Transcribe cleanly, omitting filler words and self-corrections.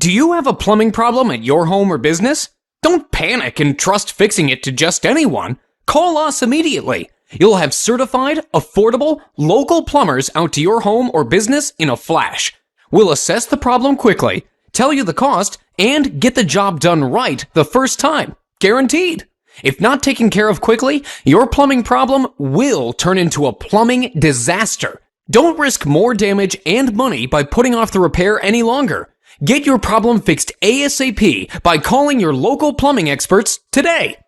Do you have a plumbing problem at your home or business? Don't panic and trust fixing it to just anyone. Call us immediately. You'll have certified, affordable, local plumbers out to your home or business in a flash. We'll assess the problem quickly, tell you the cost, and get the job done right the first time. Guaranteed. If not taken care of quickly, your plumbing problem will turn into a plumbing disaster. Don't risk more damage and money by putting off the repair any longer. Get your problem fixed ASAP by calling your local plumbing experts today.